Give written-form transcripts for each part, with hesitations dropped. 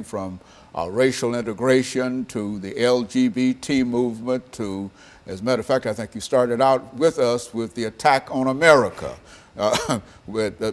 from racial integration to the LGBT movement to, as a matter of fact, I think you started out with us with the attack on America a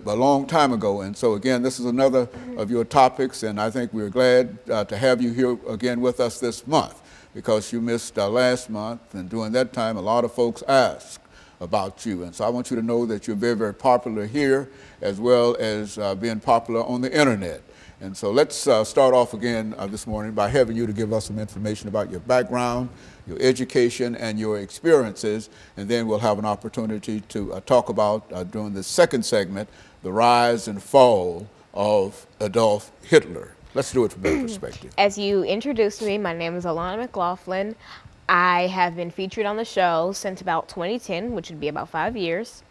long time ago. And so again, this is another of your topics, and I think we're glad to have you here again with us this month, because you missed last month, and during that time a lot of folks asked about you. And so I want you to know that you're very, very popular here, as well as being popular on the internet. And so let's start off again this morning by having you to give us some information about your background, your education, and your experiences. And then we'll have an opportunity to talk about, during the second segment, the rise and fall of Adolf Hitler. Let's do it from that perspective. As you introduced me, my name is Alana McLaughlin. I have been featured on the show since about 2010, which would be about 5 years.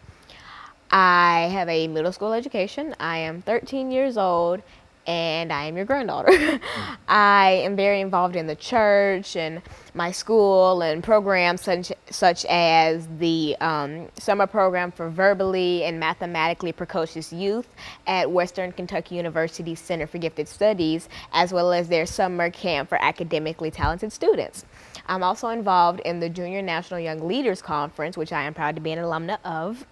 I have a middle school education. I am 13 years old, and I am your granddaughter. I am very involved in the church and my school and programs such as the summer program for verbally and mathematically precocious youth at Western Kentucky University Center for Gifted Studies, as well as their summer camp for academically talented students. I'm also involved in the Junior National Young Leaders Conference, which I am proud to be an alumna of.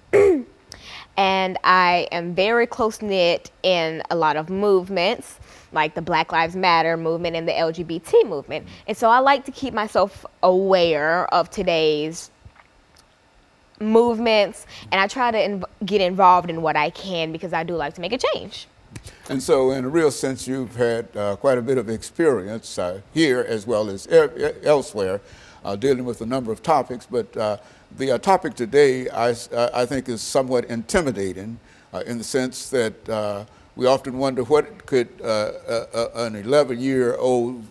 And I am very close-knit in a lot of movements, like the Black Lives Matter movement and the LGBT movement. And so I like to keep myself aware of today's movements, and I try to get involved in what I can, because I do like to make a change. And so in a real sense, you've had quite a bit of experience here as well as elsewhere, dealing with a number of topics. But the topic today, I think, is somewhat intimidating in the sense that we often wonder what could an 11-year-old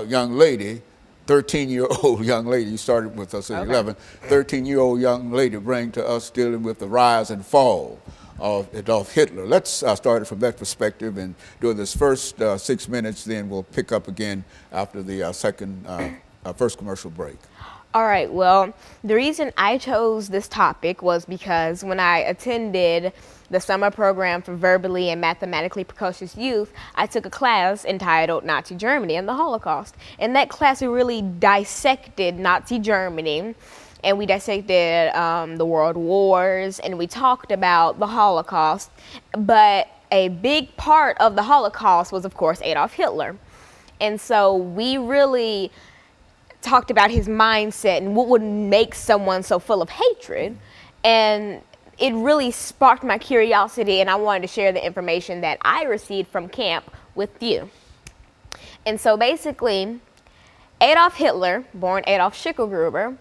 young lady, 13-year-old young lady, you started with us at 11, 13-year-old young lady bring to us dealing with the rise and fall of Adolf Hitler. Let's start it from that perspective, and during this first 6 minutes, then we'll pick up again after the first commercial break. All right, well, the reason I chose this topic was because when I attended the summer program for verbally and mathematically precocious youth, I took a class entitled Nazi Germany and the Holocaust. In that class, we really dissected Nazi Germany, and we dissected the world wars, and we talked about the Holocaust. But a big part of the Holocaust was, of course, Adolf Hitler. And so we really talked about his mindset and what would make someone so full of hatred. And it really sparked my curiosity, and I wanted to share the information that I received from camp with you. And so basically, Adolf Hitler, born Adolf Schicklgruber,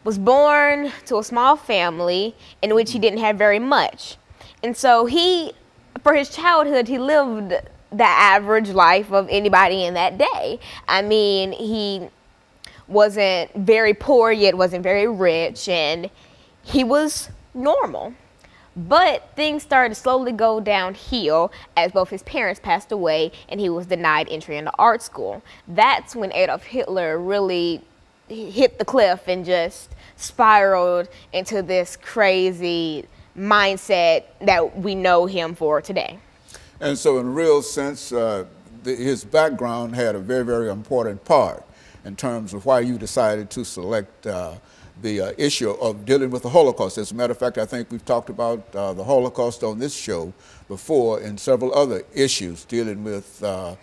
was born to a small family in which he didn't have very much. And so for his childhood, he lived the average life of anybody in that day. I mean, he wasn't very poor, yet wasn't very rich, and he was normal. But things started to slowly go downhill as both his parents passed away and he was denied entry into art school. That's when Adolf Hitler really hit the cliff and just spiraled into this crazy mindset that we know him for today. And so in a real sense, his background had a very, very important part in terms of why you decided to select the issue of dealing with the Holocaust. As a matter of fact, I think we've talked about the Holocaust on this show before in several other issues dealing with the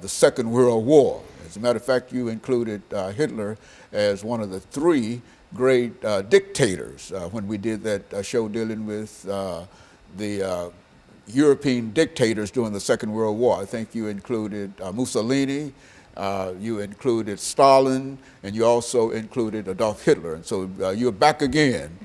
Second World War. As a matter of fact, you included Hitler as one of the three great dictators when we did that show dealing with the European dictators during the Second World War. I think you included Mussolini, you included Stalin, and you also included Adolf Hitler. And so you're back again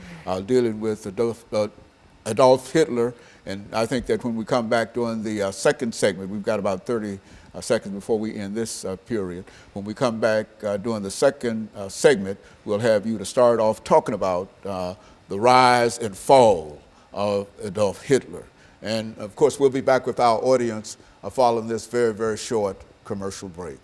dealing with Adolf Hitler. And I think that when we come back during the second segment, we've got about 30 seconds before we end this period. When we come back during the second segment, we'll have you to start off talking about the rise and fall of Adolf Hitler. And of course, we'll be back with our audience following this very, very short commercial break.